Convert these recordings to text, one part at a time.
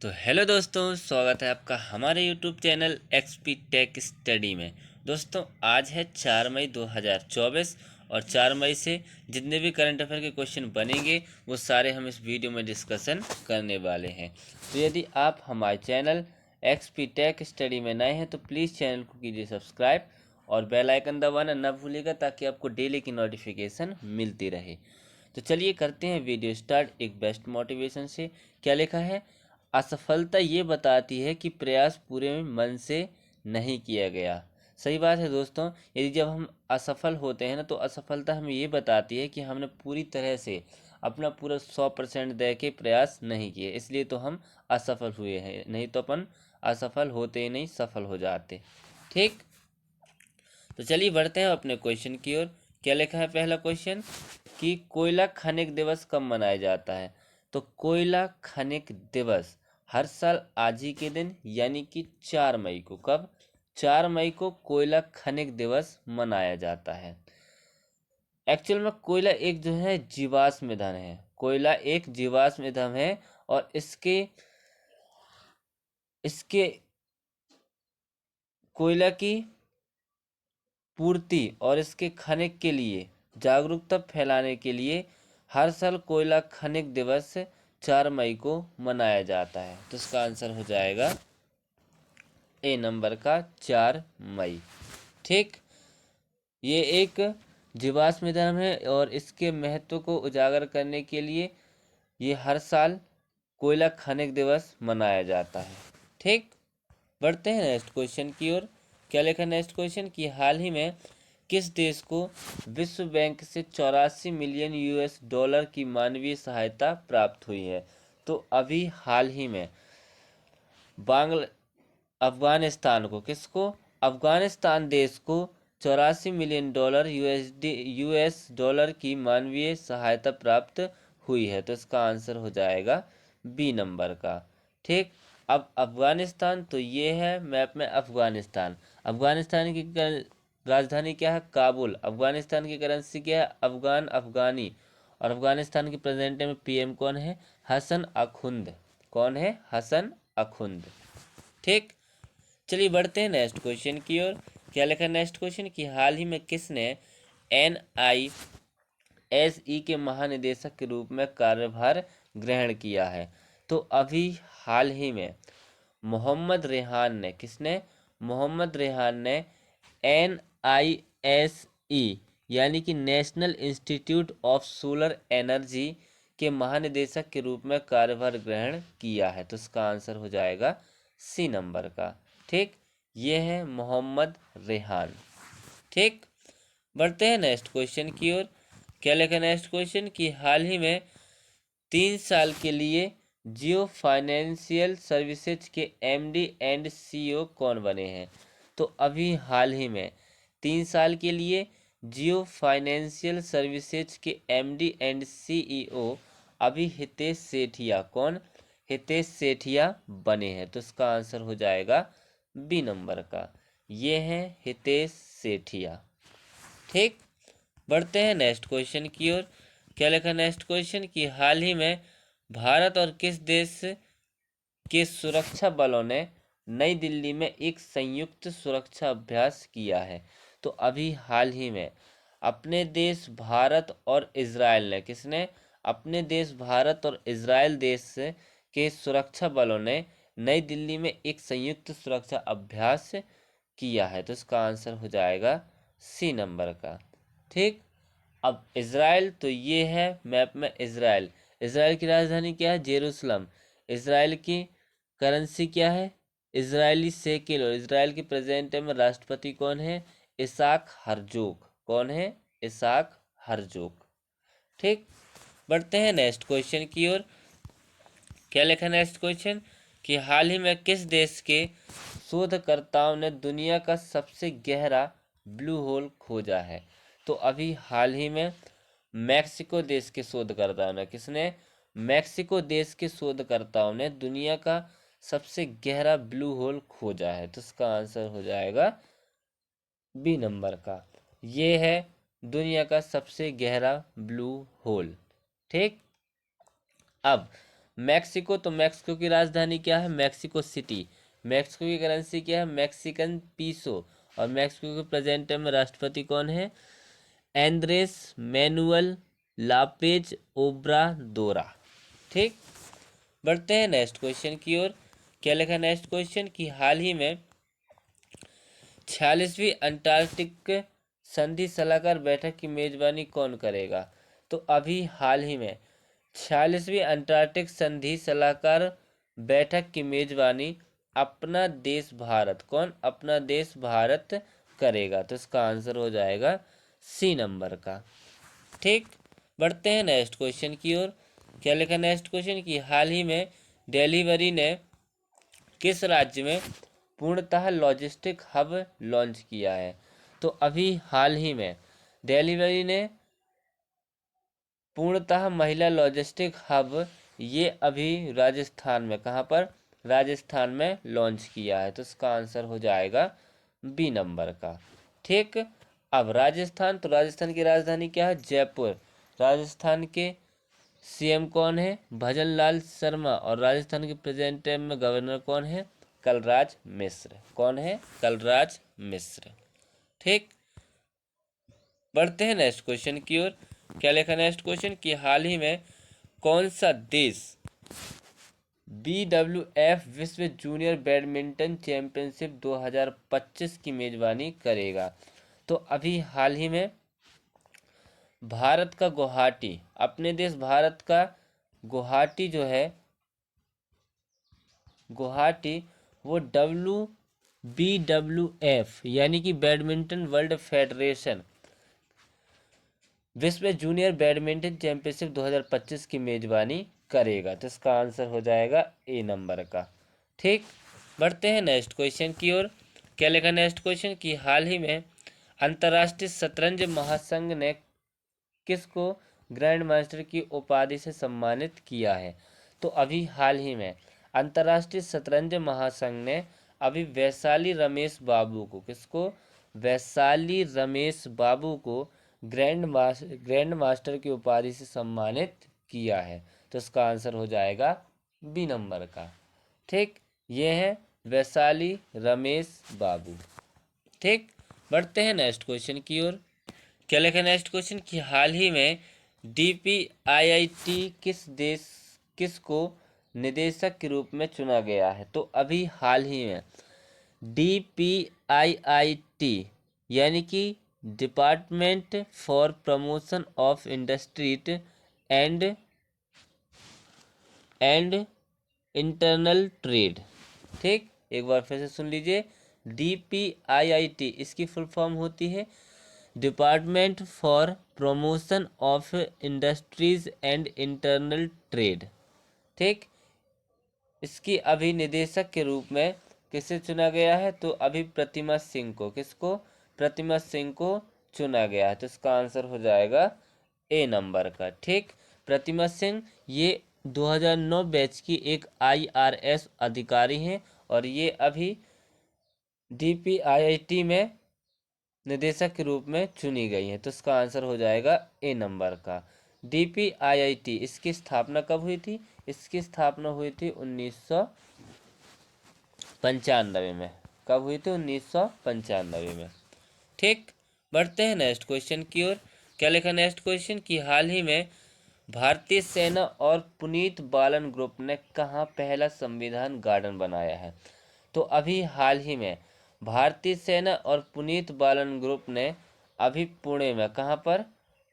तो हेलो दोस्तों, स्वागत है आपका हमारे YouTube channel XP tech study में। दोस्तों आज है 4 मई 2024 और 4 मई से जितने भी करंट अफेयर के क्वेश्चन बनेंगे वो सारे हम इस वीडियो में डिस्कशन करने वाले हैं। तो यदि आप हमारे चैनल एक्सपी टेक स्टडी में नए हैं तो प्लीज़ चैनल को कीजिए सब्सक्राइब और बेल आइकन दबाना न भूलिएगा ताकि आपको डेली की नोटिफिकेशन मिलती रहे। तो चलिए करते हैं वीडियो स्टार्ट एक बेस्ट मोटिवेशन से। क्या लिखा है? असफलता ये बताती है कि प्रयास पूरे मन से नहीं किया गया। सही बात है दोस्तों। यदि जब हम असफल होते हैं ना तो असफलता हमें ये बताती है कि हमने पूरी तरह से अपना पूरा 100% दे के प्रयास नहीं किए, इसलिए तो हम असफल हुए हैं। नहीं तो अपन असफल होते ही नहीं, सफल हो जाते। ठीक, तो चलिए बढ़ते हैं अपने क्वेश्चन की ओर। क्या लिखा है पहला क्वेश्चन कि कोयला खनिक दिवस कब मनाया जाता है? तो कोयला खनिक दिवस हर साल आज ही के दिन यानी कि 4 मई को, कब? 4 मई को कोयला खनिक दिवस मनाया जाता है। एक्चुअल में कोयला एक जो है जीवाश्म ईंधन है। कोयला एक जीवाश्म ईंधन है और इसके इसके कोयला की पूर्ति और इसके खनिक के लिए जागरूकता फैलाने के लिए हर साल कोयला खनिक दिवस 4 मई को मनाया जाता है। तो इसका आंसर हो जाएगा ए नंबर का 4 मई। ठीक, ये एक जीवाश्म ईंधन है और इसके महत्व को उजागर करने के लिए ये हर साल कोयला खनिक दिवस मनाया जाता है। ठीक, बढ़ते हैं नेक्स्ट क्वेश्चन की ओर। क्या लिखा नेक्स्ट क्वेश्चन कि हाल ही में किस देश को विश्व बैंक से 84 मिलियन यूएस डॉलर की मानवीय सहायता प्राप्त हुई है? तो अभी हाल ही में बांग्ला अफगानिस्तान को, किसको? अफगानिस्तान देश को 84 मिलियन डॉलर यूएस डॉलर की मानवीय सहायता प्राप्त हुई है। तो इसका आंसर हो जाएगा बी नंबर का। ठीक, अब अफगानिस्तान तो ये है मैप में अफगानिस्तान। अफगानिस्तान की राजधानी क्या है? काबुल। अफगानिस्तान की करेंसी क्या है? अफगानी। और अफगानिस्तान के प्रेसिडेंट में पीएम कौन है? हसन अखुंद। कौन है? हसन अखुंद। ठीक, चलिए बढ़ते हैं नेक्स्ट क्वेश्चन की ओर। क्या लिखा है नेक्स्ट क्वेश्चन कि हाल ही में किसने NISE के महानिदेशक के रूप में कार्यभार ग्रहण किया है? तो अभी हाल ही में मोहम्मद रेहान ने, किसने? मोहम्मद रेहान ने NISE यानी कि national institute of solar energy के महानिदेशक के रूप में कार्यभार ग्रहण किया है। तो इसका आंसर हो जाएगा सी नंबर का। ठीक, ये है मोहम्मद रेहान। ठीक, बढ़ते हैं नेक्स्ट क्वेश्चन की ओर। क्या लिखा नेक्स्ट क्वेश्चन कि हाल ही में 3 साल के लिए जियो फाइनेंशियल सर्विसेज के MD एंड CEO कौन बने हैं? तो अभी हाल ही में 3 साल के लिए जियो फाइनेंशियल सर्विसेज के MD एंड CEO अभी हितेश सेठिया, कौन? हितेश सेठिया बने हैं। तो इसका आंसर हो जाएगा बी नंबर का। ये है हितेश सेठिया। ठीक, बढ़ते हैं नेक्स्ट क्वेश्चन की ओर। क्या लिखा नेक्स्ट क्वेश्चन कि हाल ही में भारत और किस देश के सुरक्षा बलों ने नई दिल्ली में एक संयुक्त सुरक्षा अभ्यास किया है? तो अभी हाल ही में अपने देश भारत और इजराइल ने, किसने? अपने देश भारत और इजराइल देश के सुरक्षा बलों ने नई दिल्ली में एक संयुक्त सुरक्षा अभ्यास किया है। तो इसका आंसर हो जाएगा सी नंबर का। ठीक, अब इजराइल तो ये है मैप में इजराइल। इजराइल की राजधानी क्या है? जेरूसलम। इजराइल की करेंसी क्या है? Israeli shekel. और इजराइल के प्रेसिडेंट में राष्ट्रपति कौन है? Isaac Herzog. कौन है? Isaac Herzog. ठीक, बढ़ते हैं नेक्स्ट क्वेश्चन की ओर। क्या लिखा है नेक्स्ट क्वेश्चन कि हाल ही में किस देश के शोधकर्ताओं ने दुनिया का सबसे गहरा ब्लू होल खोजा है? तो अभी हाल ही में मैक्सिको देश के शोधकर्ताओं ने, किसने? मैक्सिको देश के शोधकर्ताओं ने दुनिया का सबसे गहरा ब्लू होल खोजा है। तो इसका आंसर हो जाएगा बी नंबर का। ये है दुनिया का सबसे गहरा ब्लू होल। ठीक, अब मैक्सिको, तो मैक्सिको की राजधानी क्या है? Mexico City. मैक्सिको की करेंसी क्या है? Mexican peso. और मैक्सिको के प्रेजेंट टाइम में राष्ट्रपति कौन है? Andres Manuel Lopez Obrador. ठीक, बढ़ते हैं नेक्स्ट क्वेश्चन की ओर। क्या लिखा है नेक्स्ट क्वेश्चन? कि हाल ही में 46वीं अंटार्कटिक संधि सलाहकार बैठक की मेजबानी कौन करेगा? तो अभी हाल ही में 46वीं अंटार्कटिक संधि सलाहकार बैठक की मेजबानी अपना देश भारत, कौन? अपना देश भारत करेगा। तो इसका आंसर हो जाएगा सी नंबर का। ठीक, बढ़ते हैं नेक्स्ट क्वेश्चन की ओर। क्या लिखा नेक्स्ट क्वेश्चन? कि हाल ही में डिलीवरी ने किस राज्य में पूर्णतः लॉजिस्टिक हब लॉन्च किया है? तो अभी हाल ही में डिलीवरी ने पूर्णतः महिला लॉजिस्टिक हब ये अभी राजस्थान में, कहाँ पर? राजस्थान में लॉन्च किया है। तो इसका आंसर हो जाएगा बी नंबर का। ठीक, अब राजस्थान, तो राजस्थान की राजधानी क्या है? जयपुर। राजस्थान के सीएम कौन है? भजन लाल शर्मा। और राजस्थान के प्रेजेंट टाइम में गवर्नर कौन है? कलराज मिश्र। कौन है? कलराज मिश्र। ठीक, बढ़ते हैं नेक्स्ट क्वेश्चन की ओर। क्या लिखा नेक्स्ट क्वेश्चन? कि हाल ही में कौन सा देश BWF विश्व जूनियर बैडमिंटन चैंपियनशिप 2025 की मेजबानी करेगा? तो अभी हाल ही में भारत का गुवाहाटी, अपने देश भारत का गुवाहाटी जो है, गुवाहाटी, वो WBWF यानी कि बैडमिंटन वर्ल्ड फेडरेशन विश्व जूनियर बैडमिंटन चैंपियनशिप 2025 की मेजबानी करेगा। तो इसका आंसर हो जाएगा ए नंबर का। ठीक, बढ़ते हैं नेक्स्ट क्वेश्चन की ओर। क्या लिखा नेक्स्ट क्वेश्चन? कि हाल ही में अंतर्राष्ट्रीय शतरंज महासंघ ने किसको ग्रैंड मास्टर की उपाधि से सम्मानित किया है? तो अभी हाल ही में अंतर्राष्ट्रीय शतरंज महासंघ ने अभी वैशाली रमेश बाबू को, किसको? वैशाली रमेश बाबू को ग्रैंड मास्टर की उपाधि से सम्मानित किया है। तो इसका आंसर हो जाएगा बी नंबर का। ठीक, ये है वैशाली रमेश बाबू। ठीक, बढ़ते हैं नेक्स्ट क्वेश्चन की ओर। क्या लिखा नेक्स्ट क्वेश्चन? कि हाल ही में DPIIT किसको निदेशक के रूप में चुना गया है? तो अभी हाल ही में DPIIT यानी कि department for promotion of industries and internal trade. ठीक, एक बार फिर से सुन लीजिए। DPIIT इसकी फुल फॉर्म होती है department for promotion of industries and internal trade. ठीक, इसकी अभी निदेशक के रूप में किसे चुना गया है? तो अभी प्रतिमा सिंह को, किसको? प्रतिमा सिंह को चुना गया है। तो इसका आंसर हो जाएगा ए नंबर का। ठीक, प्रतिमा सिंह ये 2009 बैच की एक IRS अधिकारी हैं और ये अभी DPIIT में निदेशक के रूप में चुनी गई है। तो इसका आंसर हो जाएगा ए नंबर का। DPIIT इसकी स्थापना कब हुई थी? इसकी स्थापना हुई थी 1995 में। कब हुई थी? 1995 में। ठीक, बढ़ते हैं नेक्स्ट क्वेश्चन की ओर। क्या लिखा नेक्स्ट क्वेश्चन? कि हाल ही में भारतीय सेना और पुनीत बालन ग्रुप ने कहाँ पहला संविधान गार्डन बनाया है? तो अभी हाल ही में भारतीय सेना और पुनीत बालन ग्रुप ने अभी पुणे में, कहाँ पर?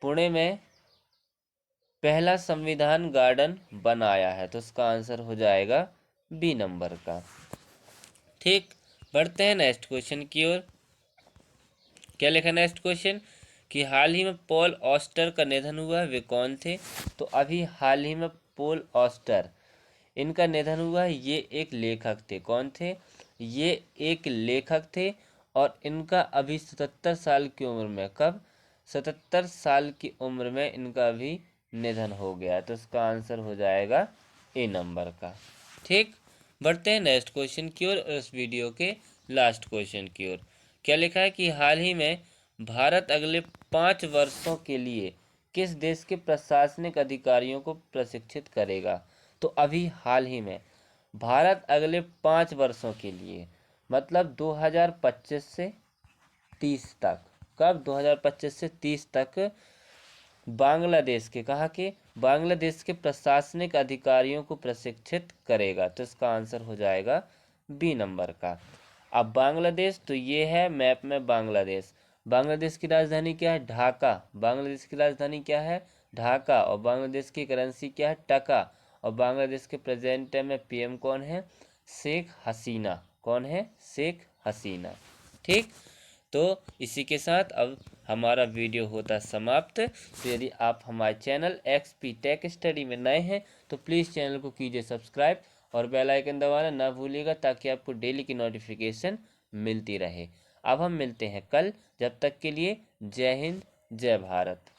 पुणे में पहला संविधान गार्डन बनाया है। तो इसका आंसर हो जाएगा बी नंबर का। ठीक, बढ़ते हैं नेक्स्ट क्वेश्चन की ओर। क्या लिखा नेक्स्ट क्वेश्चन? कि हाल ही में पॉल ऑस्टर का निधन हुआ है, वे कौन थे? तो अभी हाल ही में पॉल ऑस्टर इनका निधन हुआ है। ये एक लेखक थे। कौन थे? ये एक लेखक थे और इनका अभी 77 साल की उम्र में, कब? 77 साल की उम्र में इनका अभी निधन हो गया। तो इसका आंसर हो जाएगा ए नंबर का। ठीक, बढ़ते हैं नेक्स्ट क्वेश्चन की ओर, इस वीडियो के लास्ट क्वेश्चन की ओर। क्या लिखा है? कि हाल ही में भारत अगले 5 वर्षों के लिए किस देश के प्रशासनिक अधिकारियों को प्रशिक्षित करेगा? तो अभी हाल ही में भारत अगले 5 वर्षों के लिए, मतलब 2025 से 30 तक, कब 2025 से 30 तक बांग्लादेश के, कहा कि बांग्लादेश के प्रशासनिक अधिकारियों को प्रशिक्षित करेगा। तो इसका आंसर हो जाएगा बी नंबर का। अब बांग्लादेश, तो ये है मैप में बांग्लादेश। बांग्लादेश की राजधानी क्या है? ढाका। बांग्लादेश की राजधानी क्या है? ढाका। और बांग्लादेश की करेंसी क्या है? टका। और बांग्लादेश के प्रेजेंट टाइम में पीएम कौन है? शेख हसीना। कौन है? शेख हसीना। ठीक, तो इसी के साथ अब हमारा वीडियो होता है समाप्त। तो यदि आप हमारे चैनल XP टेक स्टडी में नए हैं तो प्लीज़ चैनल को कीजिए सब्सक्राइब और बेल आइकन दबाना ना भूलिएगा, ताकि आपको डेली की नोटिफिकेशन मिलती रहे। अब हम मिलते हैं कल, जब तक के लिए जय हिंद, जय भारत।